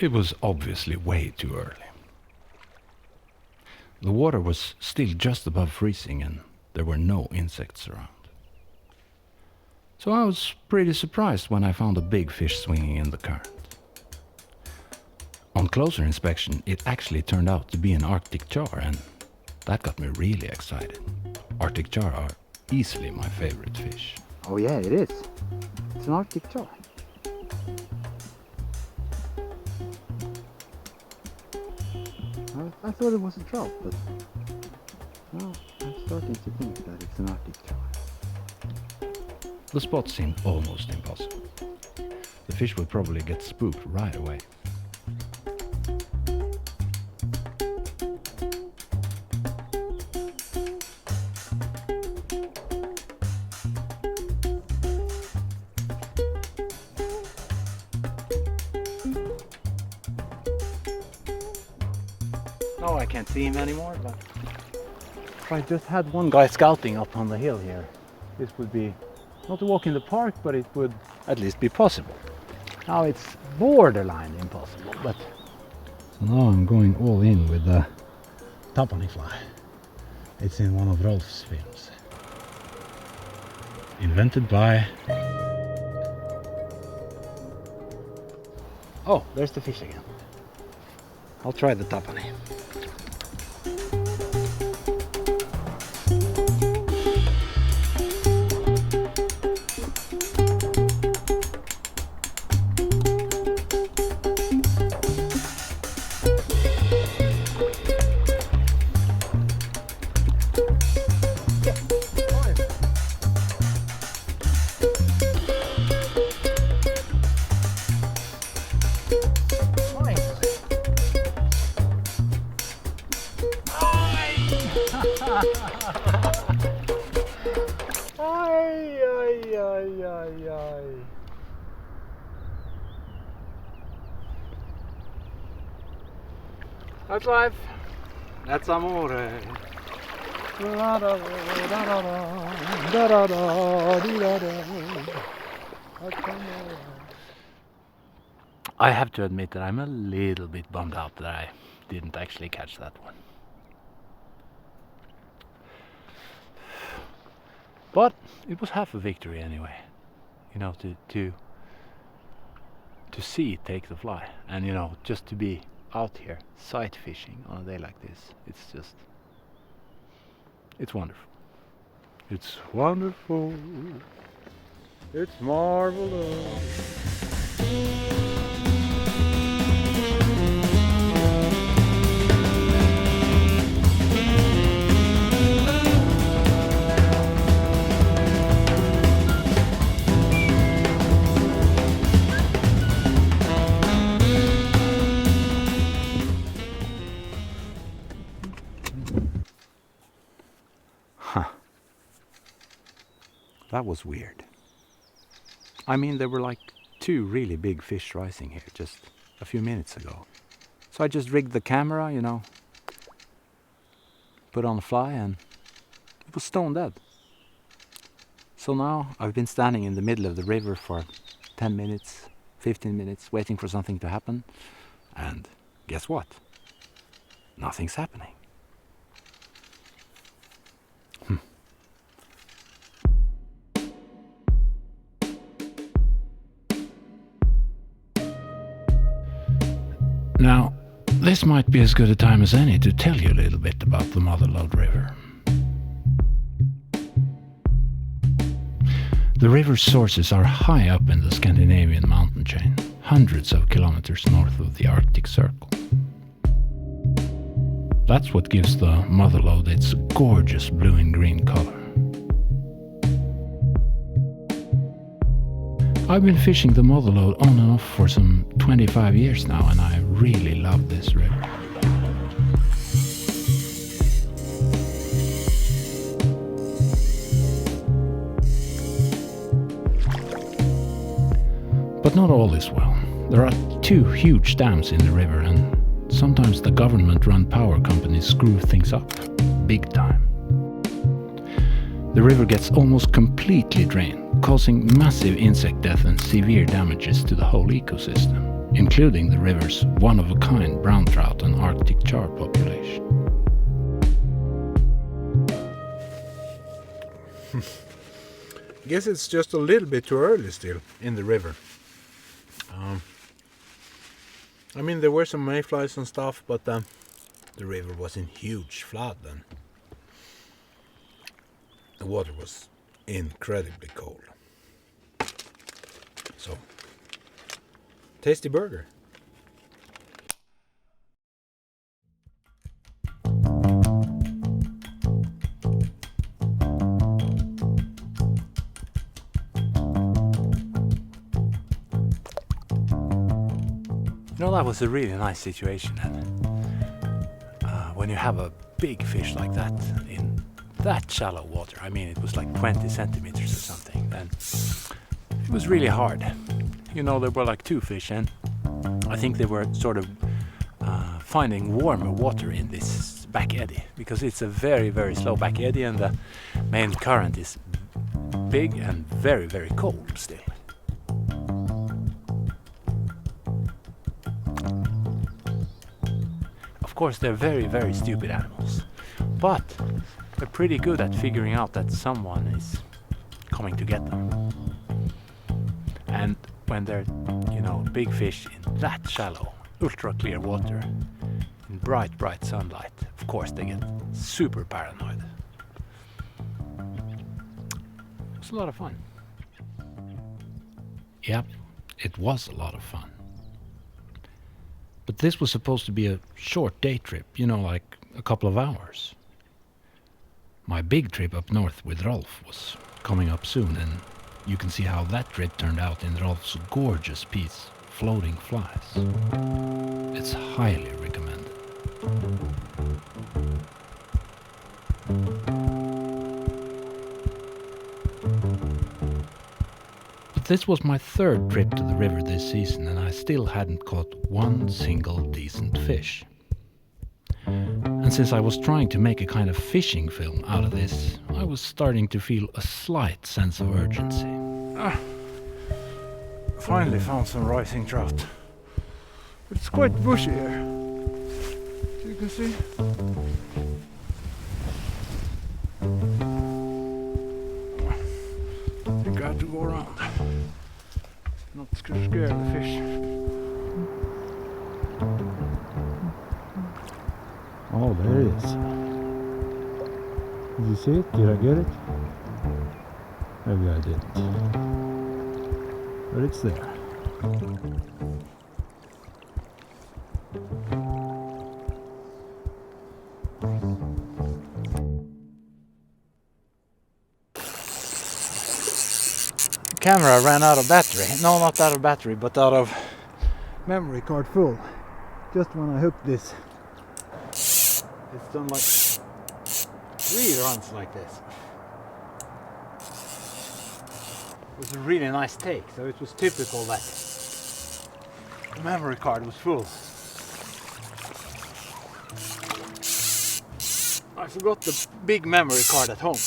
It was obviously way too early. The water was still just above freezing and there were no insects around. So I was pretty surprised when I found a big fish swinging in the current. On closer inspection, it actually turned out to be an Arctic char, and that got me really excited. Arctic char are easily my favorite fish. Oh yeah, it is. It's an Arctic char. I thought it was a trout, but now I'm starting to think that it's an Arctic char. The spot seemed almost impossible. The fish would probably get spooked right away. No, I can't see him anymore, but if I just had one guy scouting up on the hill here, this would be not a walk in the park, but it would at least be possible. Now it's borderline impossible, but so now I'm going all in with the Tapani fly. It's in one of Rolf's films. Invented by... Oh, there's the fish again. I'll try the Tapani. That's life. That's amore. I have to admit that I'm a little bit bummed out that I didn't actually catch that one. But it was half a victory anyway. You know, to see it take the fly, and you know, just to be out here sight fishing on a day like this, it's wonderful. It's wonderful. It's marvelous. That was weird. I mean, there were like 2 really big fish rising here just a few minutes ago. So I just rigged the camera, you know, put on a fly, and it was stone dead. So now I've been standing in the middle of the river for 10 minutes, 15 minutes, waiting for something to happen. And guess what? Nothing's happening. Now, this might be as good a time as any to tell you a little bit about the Motherload River. The river's sources are high up in the Scandinavian mountain chain, hundreds of kilometers north of the Arctic Circle. That's what gives the Motherload its gorgeous blue and green color. I've been fishing the Motherload on and off for some 25 years now, and I really love this river. But not all is well. There are 2 huge dams in the river, and sometimes the government-run power companies screw things up, big time. The river gets almost completely drained, causing massive insect death and severe damages to the whole ecosystem. including the river's one-of-a-kind brown trout and Arctic char population. Guess it's just a little bit too early still in the river. I mean, there were some mayflies and stuff, but the river was in huge flood then. The water was incredibly cold. So, tasty burger. You know, that was a really nice situation then. When you have a big fish like that in that shallow water, I mean it was like 20 centimeters or something, then it was really hard. You know, there were like 2 fish and I think they were sort of finding warmer water in this back eddy, because it's a very, very slow back eddy and the main current is big and very, very cold still. Of course, they're very, very stupid animals, but they're pretty good at figuring out that someone is coming to get them. And when they're, you know, big fish in that shallow, ultra clear water, in bright, bright sunlight, of course they get super paranoid. It was a lot of fun. Yep, it was a lot of fun. But this was supposed to be a short day trip, you know, like a couple of hours. My big trip up north with Rolf was coming up soon, and you can see how that trip turned out in Rolf's gorgeous piece, Floating Flies. It's highly recommended. But this was my 3rd trip to the river this season, and I still hadn't caught one single decent fish. And since I was trying to make a kind of fishing film out of this, I was starting to feel a slight sense of urgency. Finally found some rising trout. But it's quite bushy here. So you can see. I think I have to go around. Not too scared of the fish. Oh, there it is. Did you see it? Did I get it? Maybe I didn't. But it's there. Camera ran out of battery. No, not out of battery, but out of memory card full. Just when I hooked this. It's done like 3 runs like this. It was a really nice take, so it was typical that the memory card was full. I forgot the big memory card at home.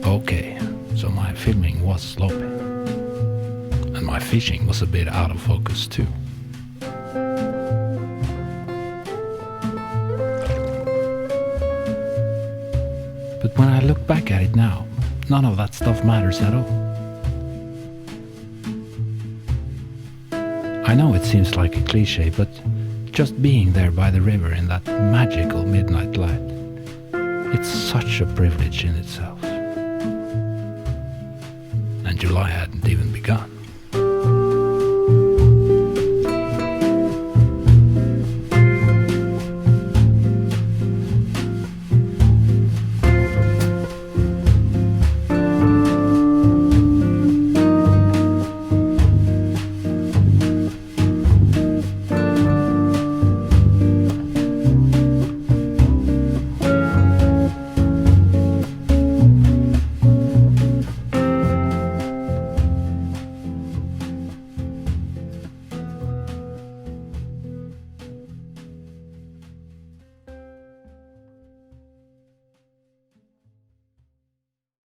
Okay, so my filming was sloppy. And my fishing was a bit out of focus too. But when I look back at it now, none of that stuff matters at all. I know it seems like a cliche, but just being there by the river in that magical midnight light, it's such a privilege in itself. And July hadn't even begun.